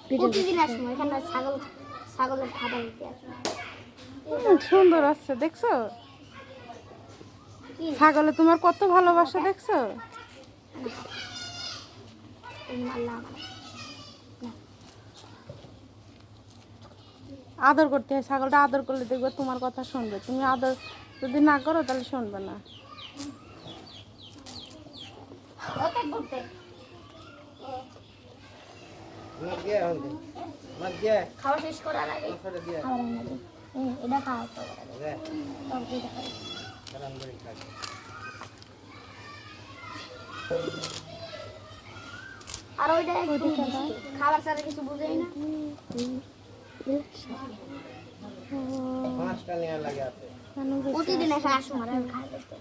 প্রতিদিন আসবো এখানে ছাগলের খাবার দিতে আসবো। সুন্দর আছে দেখছো, ছাগলে তোমার কত ভালোবাসা দেখছো। আদর করতে হয়, ছাগলটা আদর করলে দেখবে তোমার কথা শুনবে, তুমি আদর যদি না করো তাহলে শুনবে না। খাওয়া শেষ করার আগে এটা খাওয়া আর ওইটা খাবার ছাড়া কিছু বুঝেই না। প্রতিদিন এসে আসুন আর খাই দেখতে।